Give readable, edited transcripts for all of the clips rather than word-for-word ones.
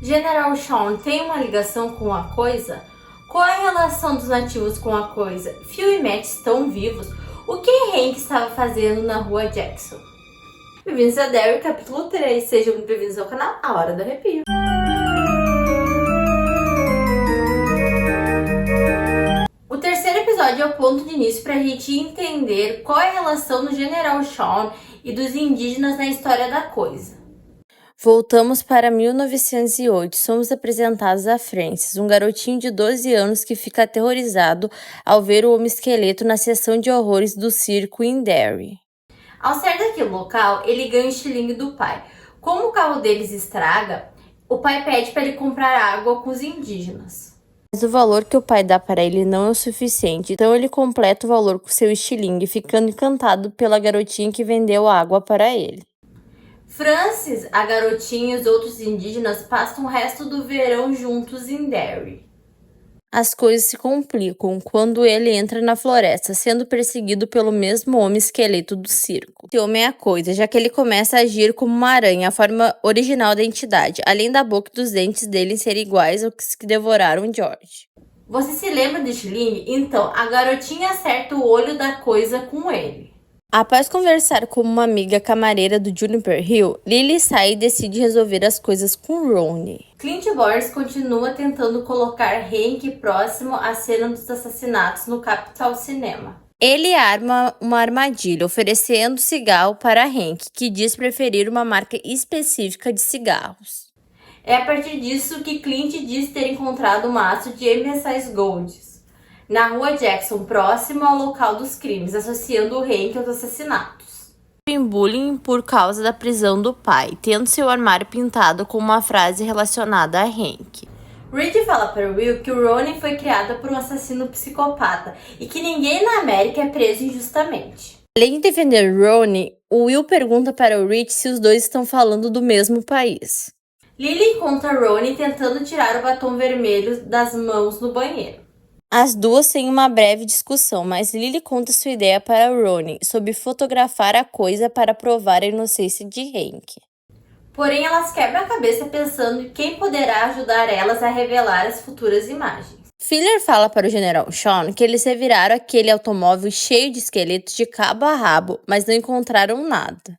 General Shawn tem uma ligação com a coisa? Qual é a relação dos nativos com a coisa? Phil e Matt estão vivos? O que Hank estava fazendo na rua Jackson? Bem-vindos a Derry, capítulo 3. Sejam muito bem-vindos ao canal A Hora do Arrepio. O terceiro episódio é o ponto de início para a gente entender qual é a relação do General Shawn e dos indígenas na história da coisa. Voltamos para 1908. Somos apresentados a Francis, um garotinho de 12 anos que fica aterrorizado ao ver o homem-esqueleto na sessão de horrores do circo em Derry. Ao sair daquele local, ele ganha o estilingue do pai. Como o carro deles estraga, o pai pede para ele comprar água com os indígenas. Mas o valor que o pai dá para ele não é o suficiente, então ele completa o valor com seu estilingue, ficando encantado pela garotinha que vendeu a água para ele. Francis, a garotinha e os outros indígenas passam o resto do verão juntos em Derry. As coisas se complicam quando ele entra na floresta, sendo perseguido pelo mesmo homem-esqueleto do circo. Esse homem é a coisa, já que ele começa a agir como uma aranha, a forma original da entidade, além da boca e dos dentes dele serem iguais aos que devoraram George. Você se lembra de Estilingue? Então, a garotinha acerta o olho da coisa com ele. Após conversar com uma amiga camareira do Juniper Hill, Lily sai e decide resolver as coisas com Ronnie. Clint Boris continua tentando colocar Hank próximo à cena dos assassinatos no Capital Cinema. Ele arma uma armadilha, oferecendo cigarro para Hank, que diz preferir uma marca específica de cigarros. É a partir disso que Clint diz ter encontrado um maço de MSI Golds na rua Jackson, próximo ao local dos crimes, associando o Hank aos assassinatos. Em bullying por causa da prisão do pai, tendo seu armário pintado com uma frase relacionada a Hank. Reed fala para Will que o Ronnie foi criado por um assassino psicopata e que ninguém na América é preso injustamente. Além de defender Ronnie, o Will pergunta para o Reed se os dois estão falando do mesmo país. Lily encontra Ronnie tentando tirar o batom vermelho das mãos no banheiro. As duas têm uma breve discussão, mas Lily conta sua ideia para Ronnie sobre fotografar a coisa para provar a inocência de Hank. Porém, elas quebram a cabeça pensando em quem poderá ajudar elas a revelar as futuras imagens. Filler fala para o General Shawn que eles reviraram aquele automóvel cheio de esqueletos de cabo a rabo, mas não encontraram nada.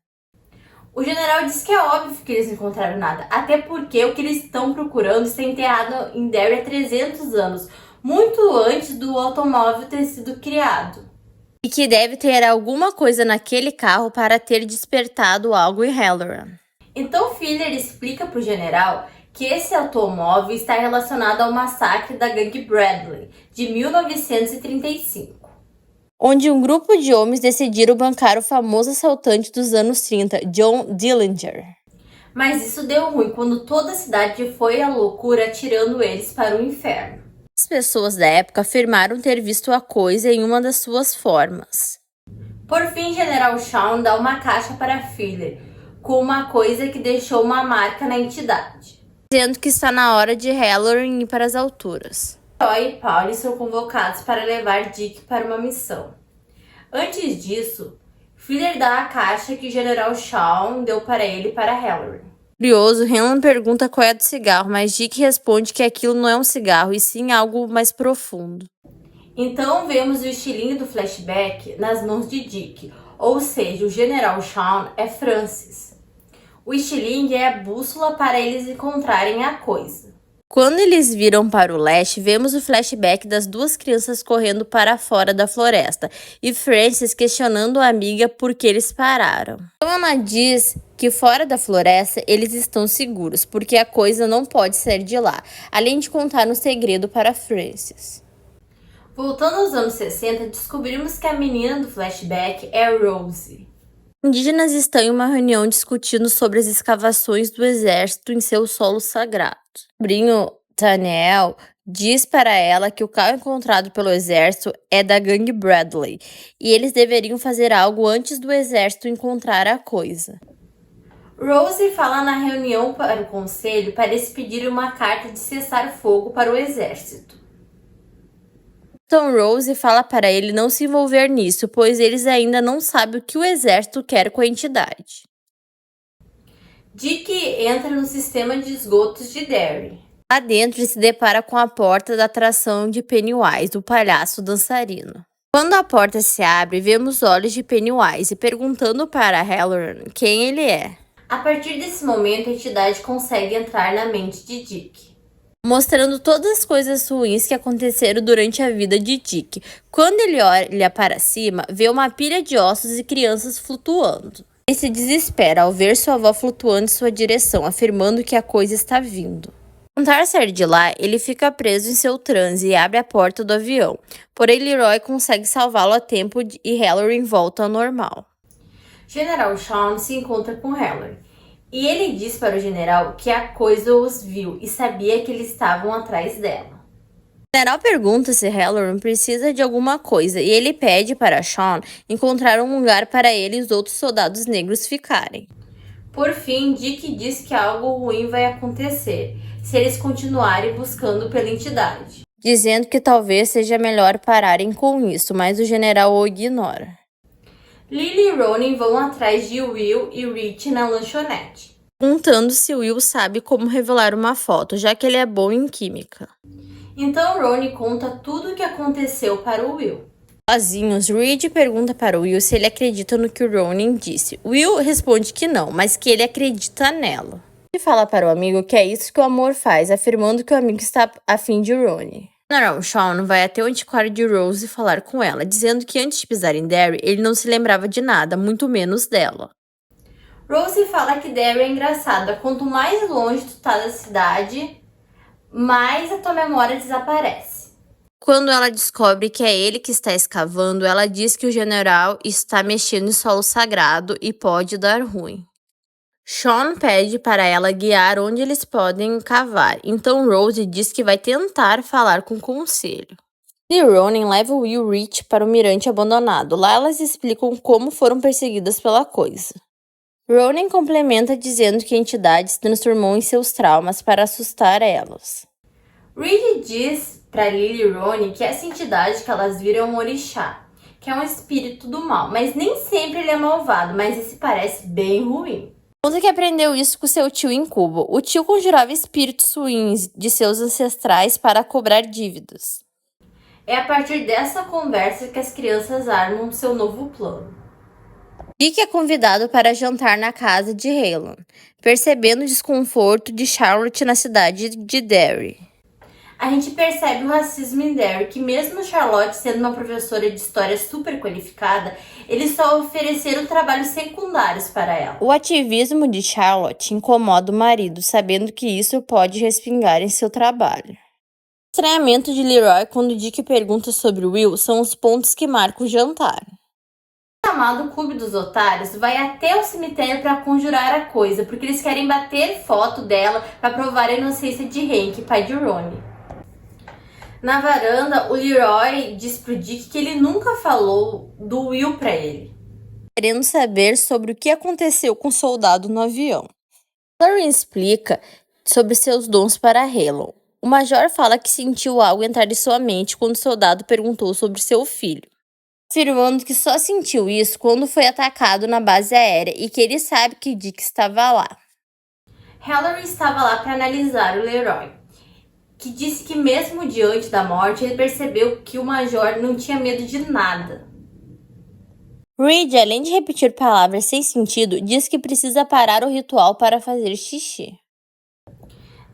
O general diz que é óbvio que eles não encontraram nada, até porque o que eles estão procurando está enterrado em Derry há 300 anos, muito antes do automóvel ter sido criado. E que deve ter alguma coisa naquele carro para ter despertado algo em Halloran. Então Filler explica para o general que esse automóvel está relacionado ao massacre da gangue Bradley, de 1935. Onde um grupo de homens decidiram bancar o famoso assaltante dos anos 30, John Dillinger. Mas isso deu ruim quando toda a cidade foi à loucura atirando eles para o inferno. As pessoas da época afirmaram ter visto a coisa em uma das suas formas. Por fim, General Shawn dá uma caixa para Filler, com uma coisa que deixou uma marca na entidade, dizendo que está na hora de Halloran ir para as alturas. Troy e Pauli são convocados para levar Dick para uma missão. Antes disso, Filler dá a caixa que o General Shawn deu para ele para Halloran. Curioso, Hanlon pergunta qual é do cigarro, mas Dick responde que aquilo não é um cigarro, e sim algo mais profundo. Então vemos o estilingue do flashback nas mãos de Dick, ou seja, o General Shawn é Francis. O estilingue é a bússola para eles encontrarem a coisa. Quando eles viram para o leste, vemos o flashback das duas crianças correndo para fora da floresta e Francis questionando a amiga por que eles pararam. Ana diz que fora da floresta eles estão seguros, porque a coisa não pode sair de lá, além de contar um segredo para Francis. Voltando aos anos 60, descobrimos que a menina do flashback é Rose. Indígenas estão em uma reunião discutindo sobre as escavações do exército em seu solo sagrado. O sobrinho Daniel diz para ela que o carro encontrado pelo exército é da gangue Bradley e eles deveriam fazer algo antes do exército encontrar a coisa. Rose fala na reunião para o conselho para eles pedirem uma carta de cessar-fogo para o exército. Então Rose fala para ele não se envolver nisso, pois eles ainda não sabem o que o exército quer com a entidade. Dick entra no sistema de esgotos de Derry. Lá dentro ele se depara com a porta da atração de Pennywise, o palhaço dançarino. Quando a porta se abre, vemos olhos de Pennywise perguntando para Halloran quem ele é. A partir desse momento, a entidade consegue entrar na mente de Dick, mostrando todas as coisas ruins que aconteceram durante a vida de Dick. Quando ele olha para cima, vê uma pilha de ossos e crianças flutuando. Ele se desespera ao ver sua avó flutuando em sua direção, afirmando que a coisa está vindo. Ao tentar sair de lá, ele fica preso em seu transe e abre a porta do avião. Porém, Leroy consegue salvá-lo a tempo e Halloran volta ao normal. General Shawn se encontra com Halloran. E ele diz para o general que a coisa os viu e sabia que eles estavam atrás dela. O general pergunta se Halloran precisa de alguma coisa e ele pede para Shawn encontrar um lugar para ele e os outros soldados negros ficarem. Por fim, Dick diz que algo ruim vai acontecer se eles continuarem buscando pela entidade, dizendo que talvez seja melhor pararem com isso, mas o general o ignora. Lily e Ronin vão atrás de Will e Rich na lanchonete, perguntando se Will sabe como revelar uma foto, já que ele é bom em química. Então Ronin conta tudo o que aconteceu para o Will. Sozinhos, Reed pergunta para Will se ele acredita no que o Ronin disse. Will responde que não, mas que ele acredita nela. Ele fala para o amigo que é isso que o amor faz, afirmando que o amigo está afim de Ronin. General Shawn vai até o antiquário de Rose falar com ela, dizendo que antes de pisar em Derry, ele não se lembrava de nada, muito menos dela. Rose fala que Derry é engraçada. Quanto mais longe tu tá da cidade, mais a tua memória desaparece. Quando ela descobre que é ele que está escavando, ela diz que o general está mexendo em solo sagrado e pode dar ruim. Shawn pede para ela guiar onde eles podem cavar, então Rose diz que vai tentar falar com o conselho. E Ronin leva Will e Rich para o mirante abandonado. Lá elas explicam como foram perseguidas pela coisa. Ronin complementa dizendo que a entidade se transformou em seus traumas para assustar elas. Reed diz para Lily e Ronin que essa entidade que elas viram é um orixá, que é um espírito do mal, mas nem sempre ele é malvado, mas esse parece bem ruim. Conta que aprendeu isso com seu tio em Cuba. O tio conjurava espíritos ruins de seus ancestrais para cobrar dívidas. É a partir dessa conversa que as crianças armam seu novo plano. Dick é convidado para jantar na casa de Halloran, percebendo o desconforto de Charlotte na cidade de Derry. A gente percebe o racismo em Derry, que mesmo Charlotte sendo uma professora de história super qualificada, eles só ofereceram trabalhos secundários para ela. O ativismo de Charlotte incomoda o marido, sabendo que isso pode respingar em seu trabalho. O estranhamento de Leroy quando Dick pergunta sobre Will são os pontos que marcam o jantar. O chamado Clube dos Otários vai até o cemitério para conjurar a coisa, porque eles querem bater foto dela para provar a inocência de Hank, pai de Ronnie. Na varanda, o Leroy diz pro Dick que ele nunca falou do Will para ele, querendo saber sobre o que aconteceu com o soldado no avião. Lauren explica sobre seus dons para Halloran. O major fala que sentiu algo entrar em sua mente quando o soldado perguntou sobre seu filho, afirmando que só sentiu isso quando foi atacado na base aérea e que ele sabe que Dick estava lá. Halloran estava lá para analisar o Leroy, que disse que mesmo diante da morte, ele percebeu que o major não tinha medo de nada. Reed, além de repetir palavras sem sentido, diz que precisa parar o ritual para fazer xixi,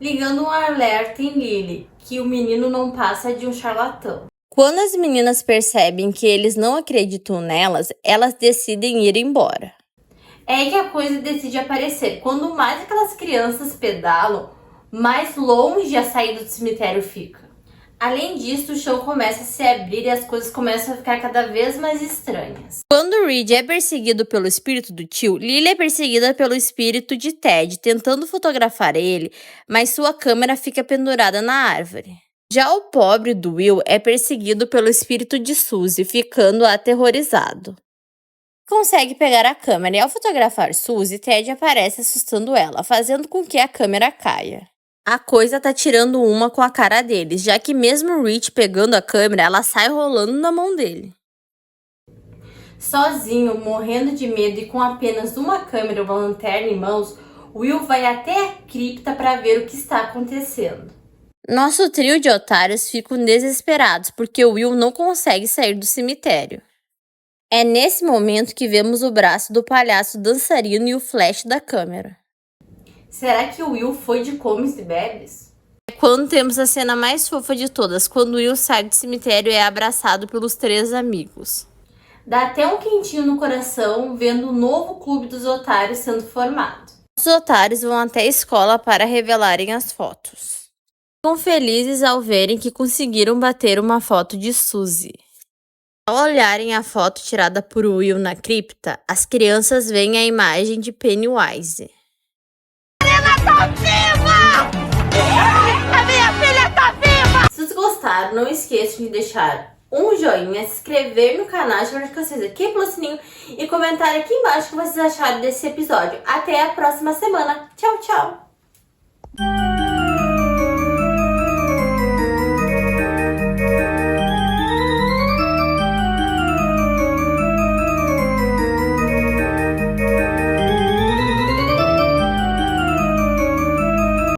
ligando um alerta em Lily, que o menino não passa de um charlatão. Quando as meninas percebem que eles não acreditam nelas, elas decidem ir embora. É aí que a coisa decide aparecer. Quando mais aquelas crianças pedalam, mais longe a saída do cemitério fica. Além disso, o chão começa a se abrir e as coisas começam a ficar cada vez mais estranhas. Quando Reed é perseguido pelo espírito do tio, Lily é perseguida pelo espírito de Ted, tentando fotografar ele, mas sua câmera fica pendurada na árvore. Já o pobre do Will é perseguido pelo espírito de Suzy, ficando aterrorizado. Consegue pegar a câmera e ao fotografar Suzy, Ted aparece assustando ela, fazendo com que a câmera caia. A coisa tá tirando uma com a cara deles, já que mesmo Rich pegando a câmera, ela sai rolando na mão dele. Sozinho, morrendo de medo e com apenas uma câmera e uma lanterna em mãos, Will vai até a cripta para ver o que está acontecendo. Nosso trio de otários ficam desesperados porque o Will não consegue sair do cemitério. É nesse momento que vemos o braço do palhaço dançarino e o flash da câmera. Será que o Will foi de comes e bebes? É quando temos a cena mais fofa de todas, quando Will sai do cemitério e é abraçado pelos 3 amigos. Dá até um quentinho no coração vendo o novo clube dos otários sendo formado. Os otários vão até a escola para revelarem as fotos. Ficam felizes ao verem que conseguiram bater uma foto de Suzy. Ao olharem a foto tirada por Will na cripta, as crianças veem a imagem de Pennywise. Tá viva! A minha filha tá viva! Se vocês gostaram, não esqueçam de deixar um joinha, se inscrever no canal, ativar as notificações aqui pelo sininho e comentar aqui embaixo o que vocês acharam desse episódio. Até a próxima semana. Tchau, tchau!